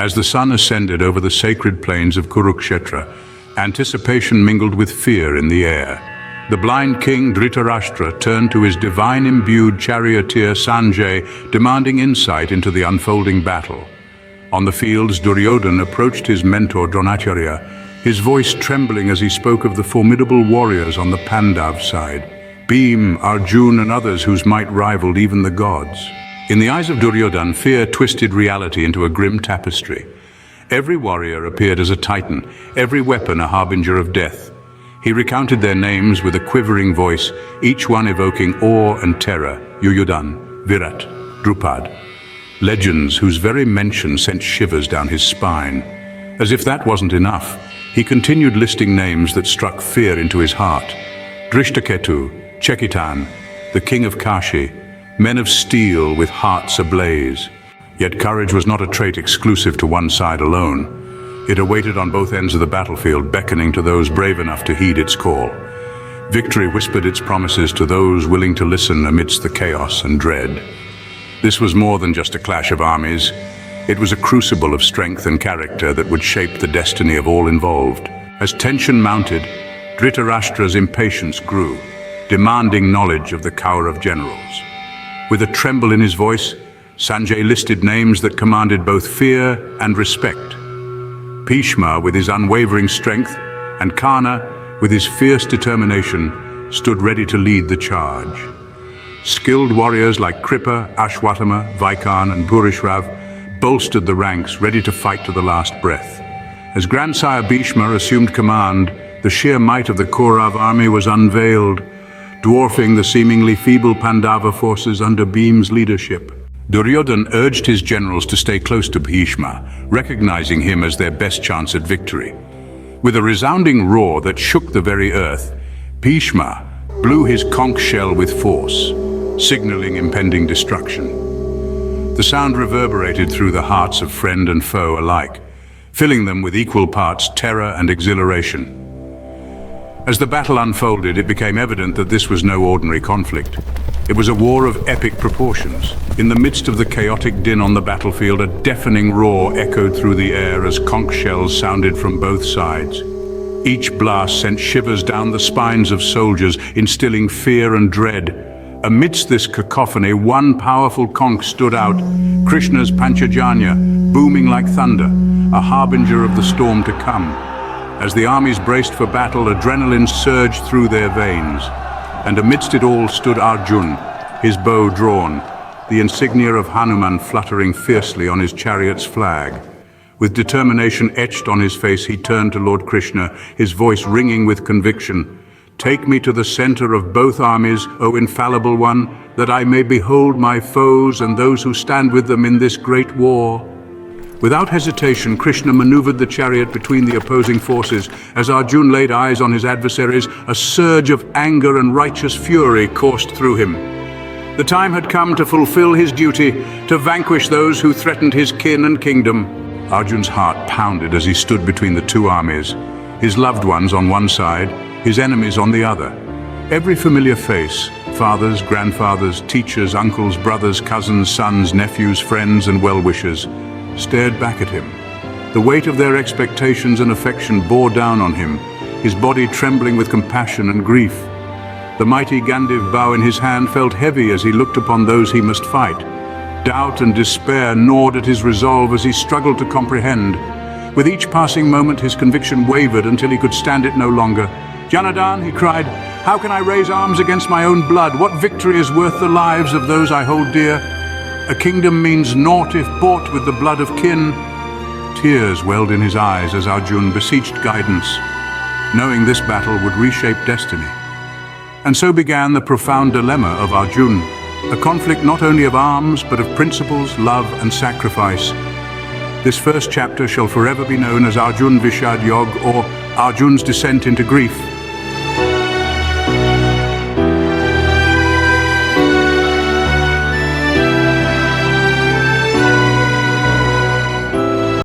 As the sun ascended over the sacred plains of Kurukshetra, anticipation mingled with fear in the air. The blind king Dhritarashtra turned to his divine-imbued charioteer Sanjay, demanding insight into the unfolding battle. On the fields, Duryodhana approached his mentor Dronacharya, his voice trembling as he spoke of the formidable warriors on the Pandav side, Bhim, Arjun and others whose might rivaled even the gods. In the eyes of Duryodhana, fear twisted reality into a grim tapestry. Every warrior appeared as a titan, every weapon a harbinger of death. He recounted their names with a quivering voice, each one evoking awe and terror: Yuyudhan, Virat, Drupad. Legends whose very mention sent shivers down his spine. As if that wasn't enough, he continued listing names that struck fear into his heart. Drishtaketu, Chekitan, the king of Kashi, men of steel with hearts ablaze. Yet courage was not a trait exclusive to one side alone. It awaited on both ends of the battlefield, beckoning to those brave enough to heed its call. Victory whispered its promises to those willing to listen amidst the chaos and dread. This was more than just a clash of armies. It was a crucible of strength and character that would shape the destiny of all involved. As tension mounted, Dhritarashtra's impatience grew, demanding knowledge of the cower of generals. With a tremble in his voice, Sanjay listed names that commanded both fear and respect. Bhishma, with his unwavering strength, and Karna, with his fierce determination, stood ready to lead the charge. Skilled warriors like Kripa, Ashwatthama, Vaikan and Bhurishrav bolstered the ranks, ready to fight to the last breath. As grandsire Bhishma assumed command, the sheer might of the Kaurav army was unveiled, dwarfing the seemingly feeble Pandava forces under Bhim's leadership. Duryodhana urged his generals to stay close to Bhishma, recognizing him as their best chance at victory. With a resounding roar that shook the very earth, Bhishma blew his conch shell with force, signaling impending destruction. The sound reverberated through the hearts of friend and foe alike, filling them with equal parts terror and exhilaration. As the battle unfolded, it became evident that this was no ordinary conflict. It was a war of epic proportions. In the midst of the chaotic din on the battlefield, a deafening roar echoed through the air as conch shells sounded from both sides. Each blast sent shivers down the spines of soldiers, instilling fear and dread. Amidst this cacophony, one powerful conch stood out, Krishna's Panchajanya, booming like thunder, a harbinger of the storm to come. As the armies braced for battle, adrenaline surged through their veins. And amidst it all stood Arjun, his bow drawn, the insignia of Hanuman fluttering fiercely on his chariot's flag. With determination etched on his face, he turned to Lord Krishna, his voice ringing with conviction. "Take me to the center of both armies, O infallible one, that I may behold my foes and those who stand with them in this great war." Without hesitation, Krishna maneuvered the chariot between the opposing forces. As Arjun laid eyes on his adversaries, a surge of anger and righteous fury coursed through him. The time had come to fulfill his duty, to vanquish those who threatened his kin and kingdom. Arjun's heart pounded as he stood between the two armies, his loved ones on one side, his enemies on the other. Every familiar face, fathers, grandfathers, teachers, uncles, brothers, cousins, sons, nephews, friends, and well-wishers, stared back at him. The weight of their expectations and affection bore down on him, his body trembling with compassion and grief. The mighty Gandiv bow in his hand felt heavy as he looked upon those he must fight. Doubt and despair gnawed at his resolve as he struggled to comprehend. With each passing moment, his conviction wavered until he could stand it no longer. "Janardhan," he cried, "how can I raise arms against my own blood? What victory is worth the lives of those I hold dear? A kingdom means naught if bought with the blood of kin." Tears welled in his eyes as Arjun beseeched guidance, knowing this battle would reshape destiny. And so began the profound dilemma of Arjun, a conflict not only of arms, but of principles, love, and sacrifice. This first chapter shall forever be known as Arjun Vishad Yog, or Arjun's descent into grief.